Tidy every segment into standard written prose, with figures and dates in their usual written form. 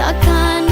Takkan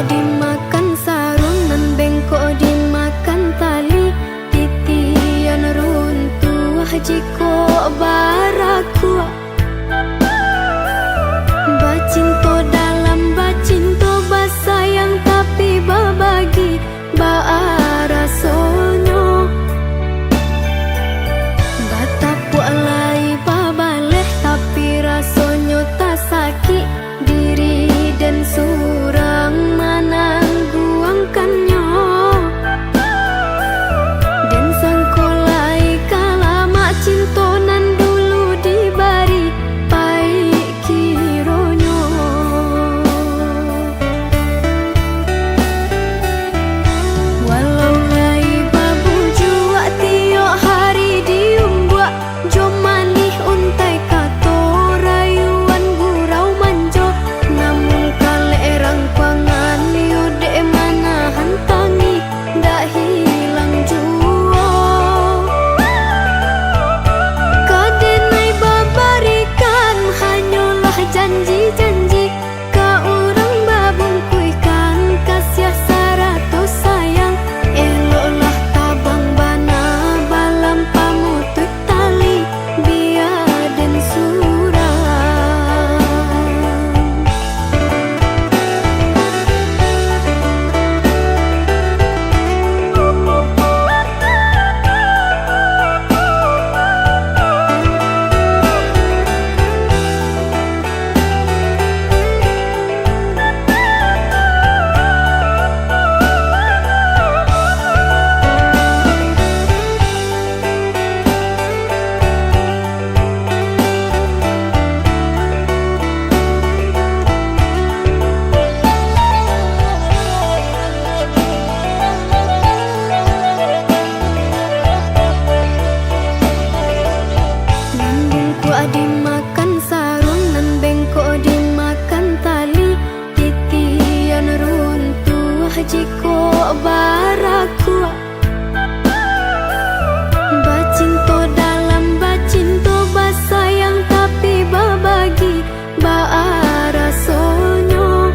dimakan sarung nan bengkok dimakan tali, titian runtuh jiko baraku. Bacinto dalam bacinto basayang tapi babagi baarasonyo. Batapu alai babaleh tapi rasonyo tak sakit diri dan surang menangguangkannya. Dan sangkolai kalama cinto nan dulu dibari pai kironyo. Walau lai babu jua tiok hari diumbuak, jom manih untai kato rayuan gurau manjo. Namun kale erang pangan yude mana hantangi dak hilang jua. Kadenai babarikan hanyalah janji-janji, ka urang babungkuikan kasih saratus sayang. Eloklah tabang bana balam pamutut tali biar dan surang. Dimakan sarung nan bengkok dimakan tali, titian runtuh jiko baraku. Bacinto dalam bacinto basayang tapi babagi baarasonyo.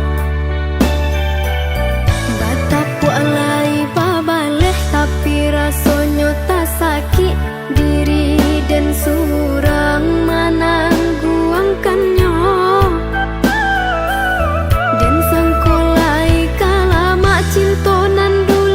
Batapu alai babaleh tapi rasonyo tak sakit diri dan surang menangguangkannya. Dan sangkolai kalama cinto nan dulu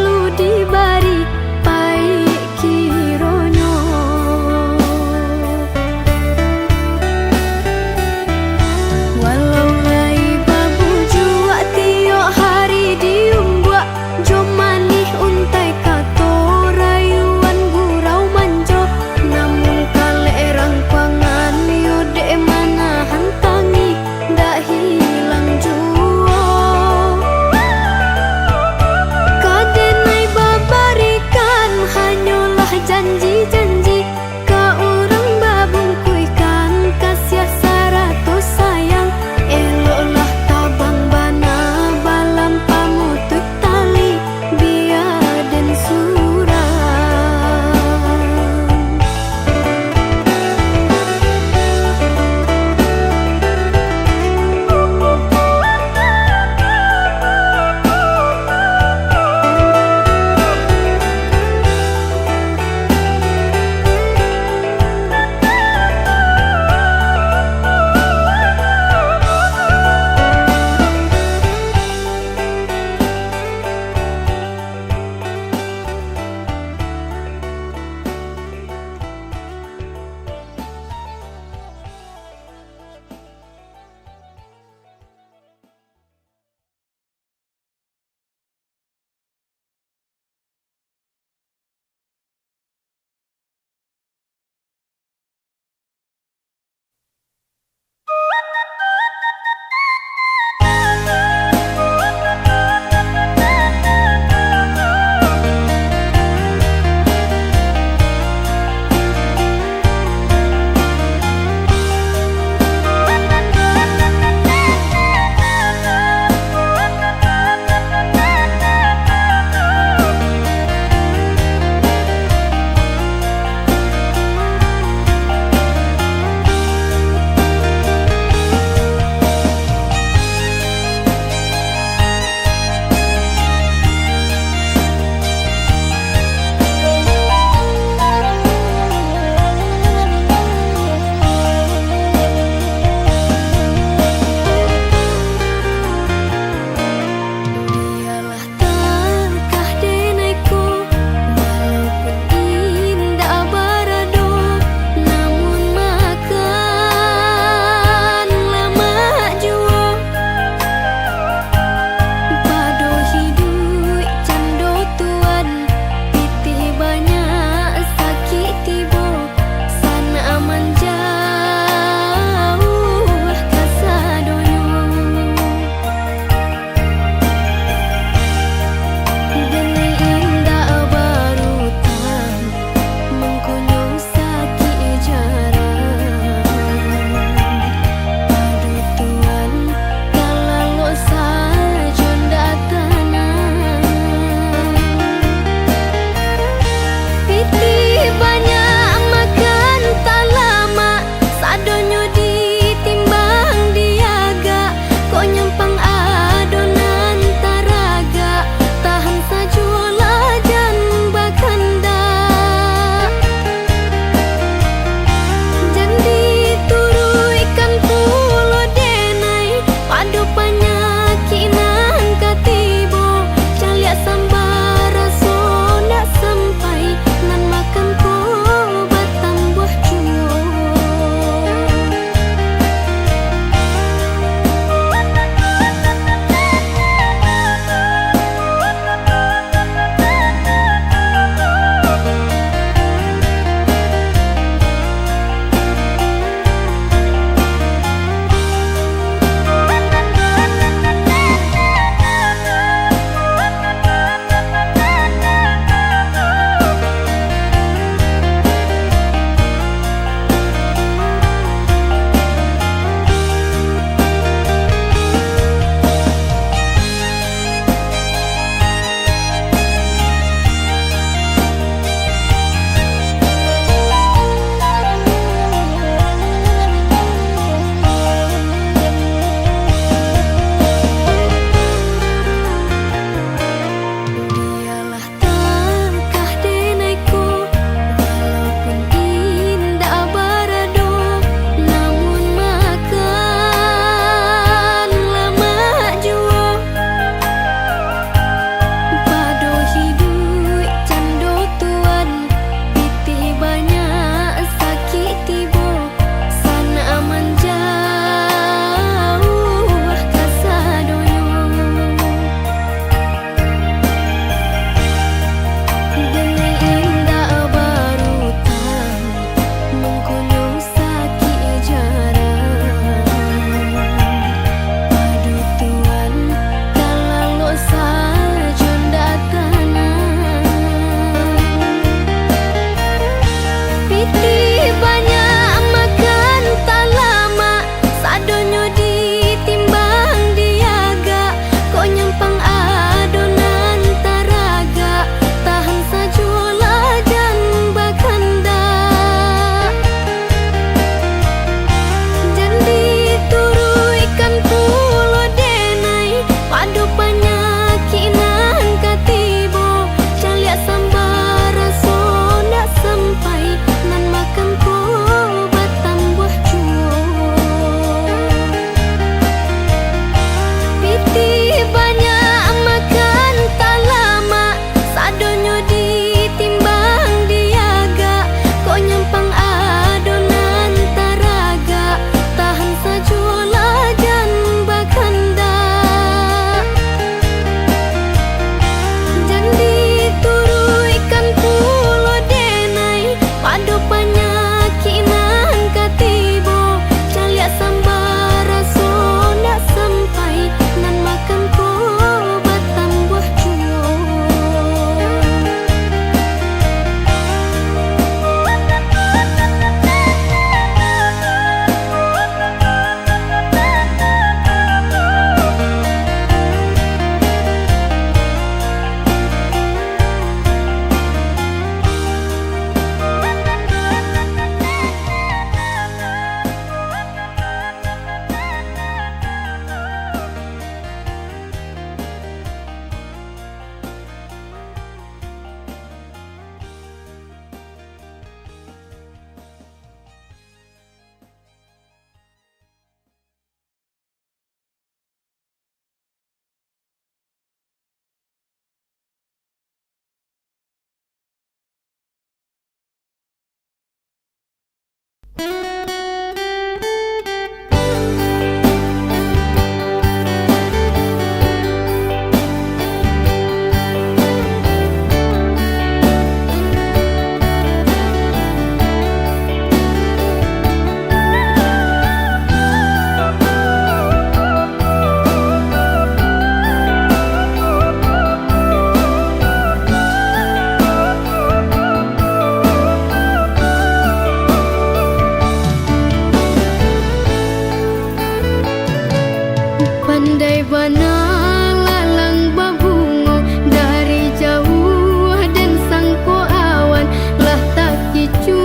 sabana lalang babungo dari jauh dan sangko awan lah tak kicu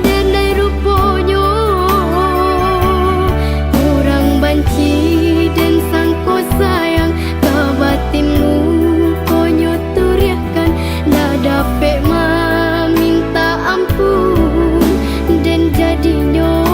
denai ruponyo kurang banci dan sangko sayang kabatinmu konyo turiakan dah dapet minta ampun dan jadinya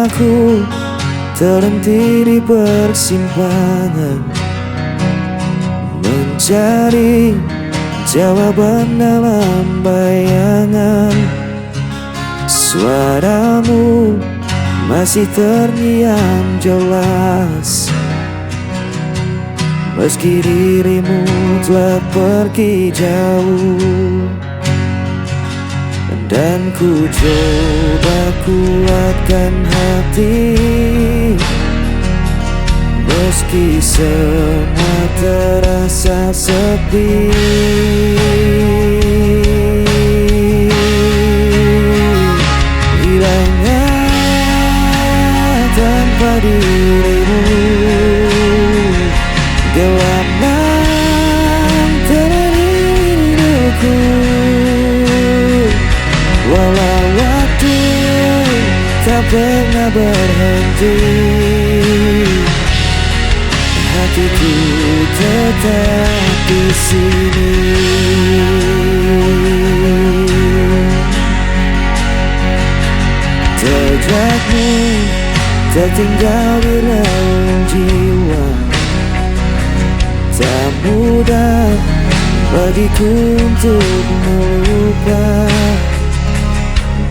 Aku terhenti di persimpangan, mencari jawaban dalam bayangan. Suaramu masih terngiang jelas, meski dirimu telah pergi jauh. Dan ku coba kuatkan hati, meski semua terasa sepi. Hilangnya tanpa dirimu, gelap malam terhadap hidupku. Walau waktu tak pernah berhenti, hatiku tetap di sini. Jejakmu tertinggal di relung jiwa, tak mudah bagiku untuk melupa.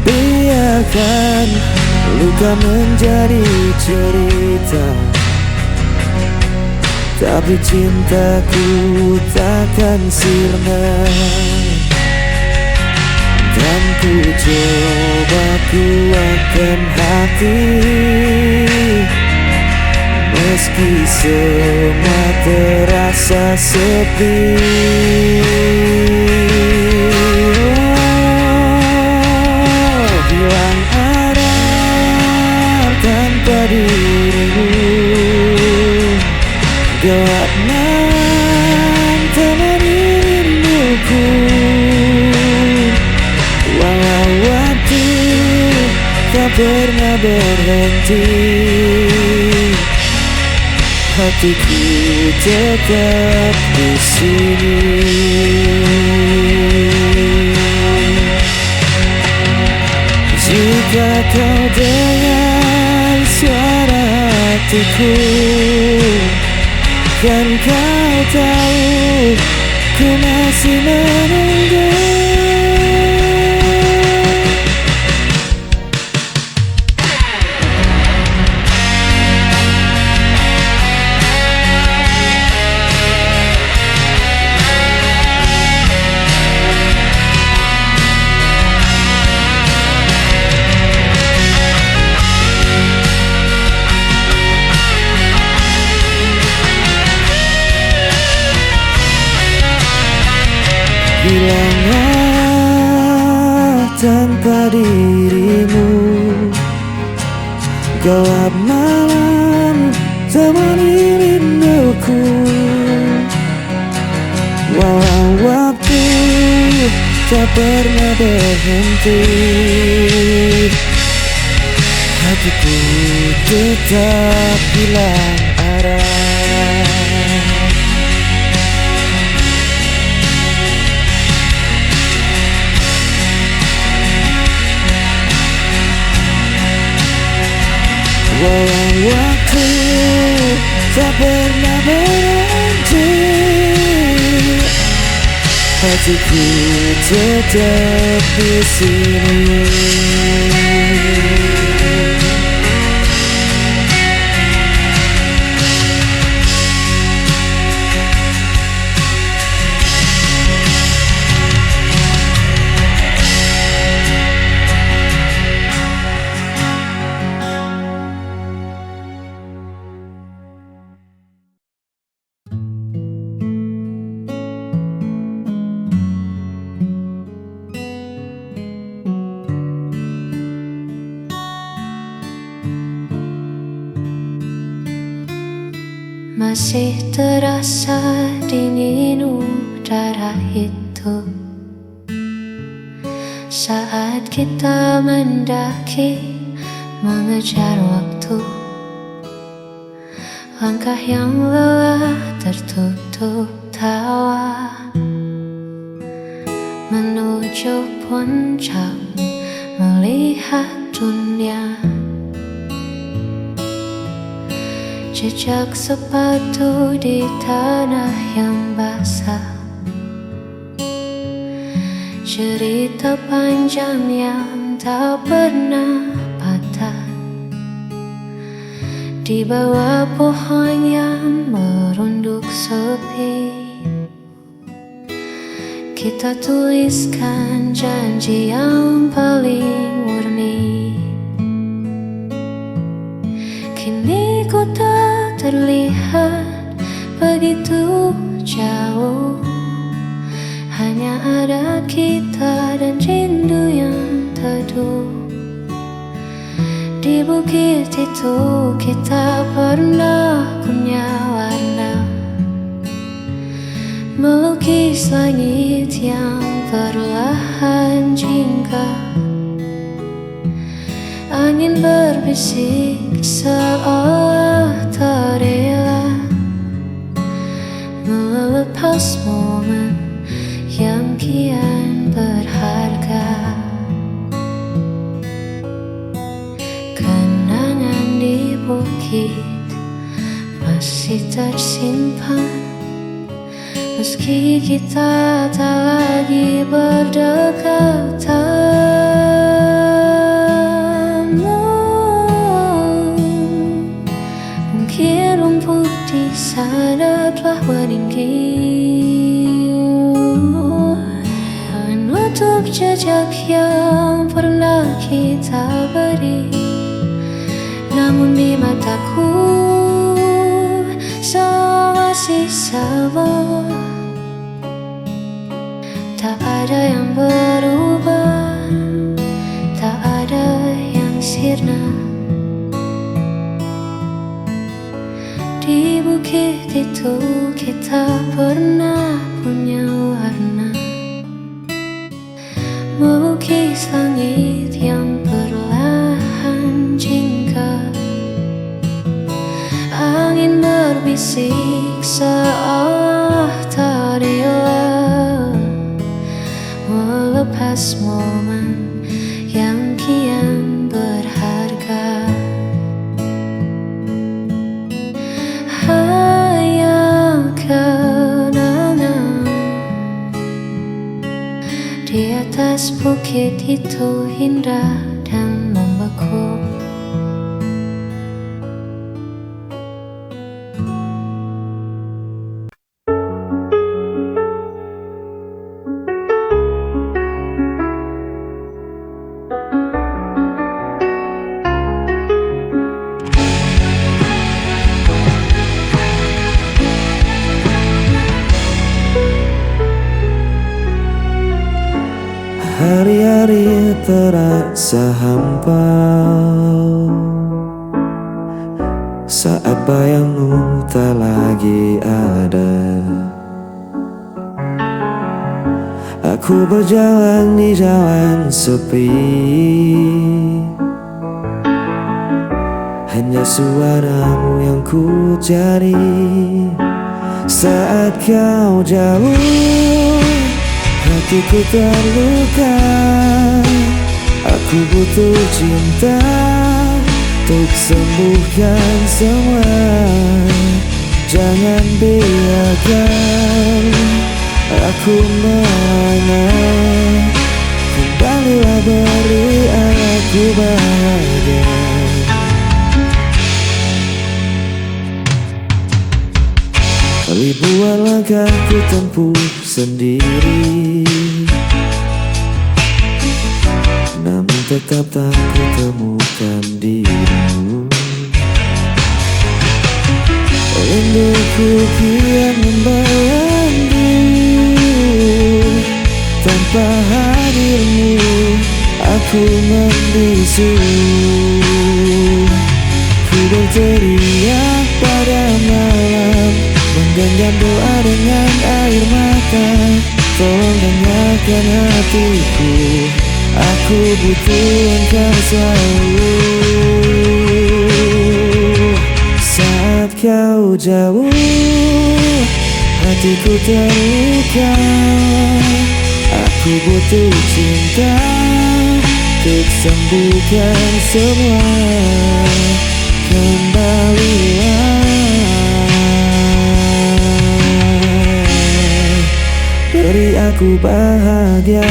Biarkan luka menjadi cerita, tapi cintaku takkan sirna. Dan ku coba kuatkan hati, meski semua terasa sepi. Hilang arah tanpa dirimu, gelap malam temani rinduku. Walau waktu tak pernah berhenti, hatiku tetap di sini. Jika kau dengar suara hatiku, kan kau tahu ku masih menunggu. Hilangnya tanpa dirimu, gelap malam temani rinduku. Walau waktu tak pernah berhenti, hatiku tetap hilang arah. Walau waktu tak pernah berhenti, hatiku tetap di sini. Masih terasa dingin udara itu saat kita mendaki mengejar waktu. Langkah yang lelah tertutup tawa menuju puncak melihat dunia. Jejak sepatu di tanah yang basah, cerita panjang yang tak pernah patah. Di bawah pohon yang merunduk sepi, kita tuliskan janji yang paling murni. Kini ku tak terlihat begitu jauh, hanya ada kita dan rindu yang teduh. Di bukit itu kita pernah punya warna, melukis langit yang perlahan jingga. Angin berbisik seolah tak rela melepas momen yang kian berharga. Kenangan di bukit masih tersimpan, meski kita tak lagi berdekatan. Mungkin rumput di sana telah meninggi, menutup jejak yang pernah kita beri. Namun di mataku semua masih sama, tak ada yang berubah, tak ada yang sirna. Di bukit itu kita pernah punya warna, melukis langit yang perlahan jingga. Angin berbisik seolah tak rela melepas momen yang kian berharga. Hanya kenangan di atas bukit itu indah dan membeku. Hari-hari terasa hampa saat bayangmu tak lagi ada. Aku berjalan di jalan sepi, hanya suaramu yang ku cari. Saat kau jauh, hatiku terluka. Aku butuh cinta untuk sembuhkan semua. Jangan biarkan aku melana. Kembalilah beri aku bahagia. Ribuan langkah ku tempuh sendiri, namun tetap tak ku temukan dirimu. Rinduku kian membayangmu, tanpa hadirmu aku membisu. Ku berteriak pada malam, menggenggam doa dengan air mata. Tolong dengarkan hatiku, aku butuh engkau selalu. Saat kau jauh, hatiku terluka. Aku butuh cinta untuk sembuhkan semua. Kembalilah beri aku bahagia.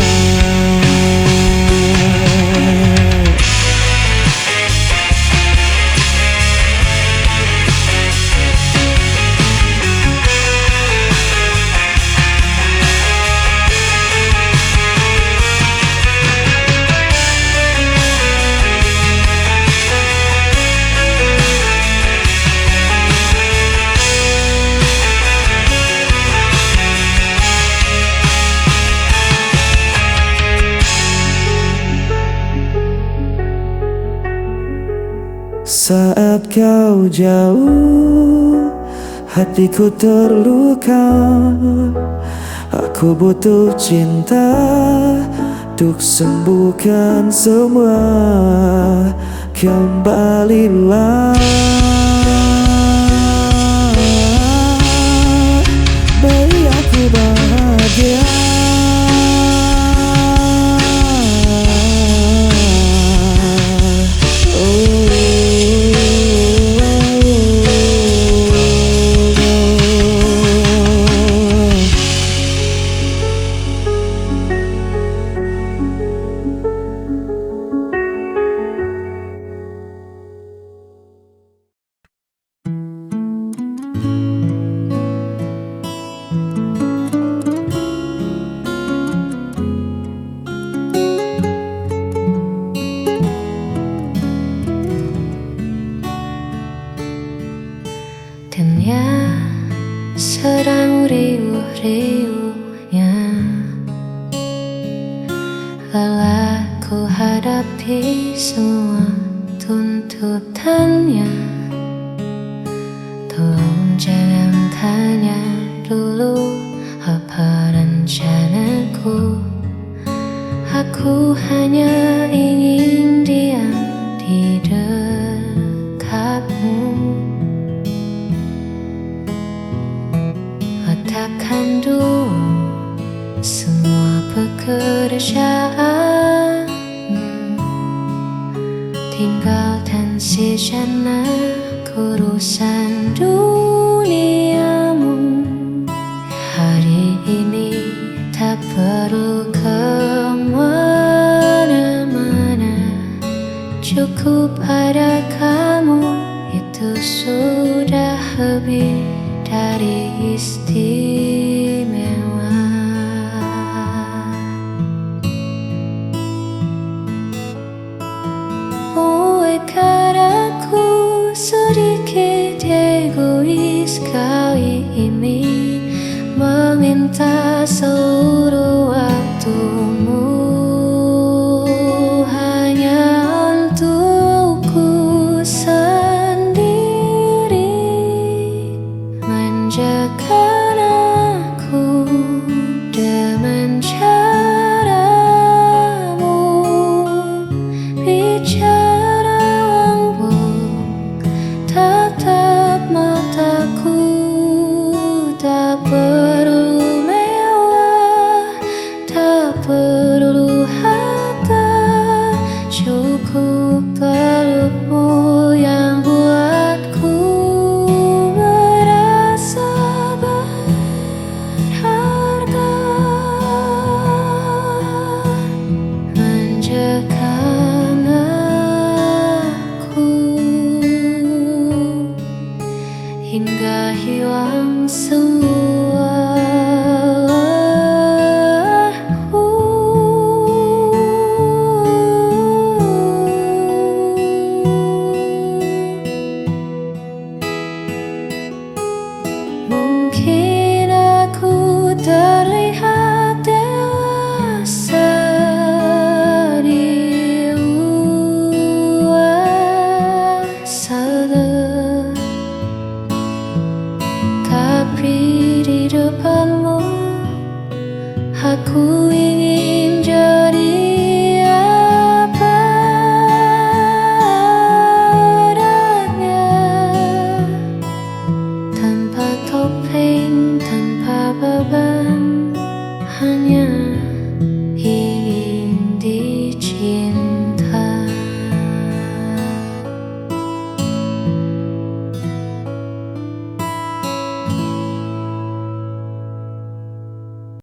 Saat kau jauh, hatiku terluka. Aku butuh cinta untuk sembuhkan semua. Kembalilah, beri aku bahagia. Dunia sedang riuh-riuhnya, lelah ku hadapi semua tuntutannya. Tolong jangan tanya dulu apa rencanaku. Aku hanya ingin diam di dekatmu. Letakkan dulu semua pekerjaan, tinggalkan sejenak urusan duniamu. Hari ini tak perlu kemana-mana, cukup ada kamu, itu sudah lebih dari istimewa. Buatkan aku sedikit egois kali ini, meminta seluruh waktumu hanya untukku sendiri. Manjakan aku dengan caramu, bicara lembut, tatap mataku. Tak perlu mewah, tak perlu harta, cukup pelukmu yang buatku merasa berharga. Manjakan aku hingga hilang semua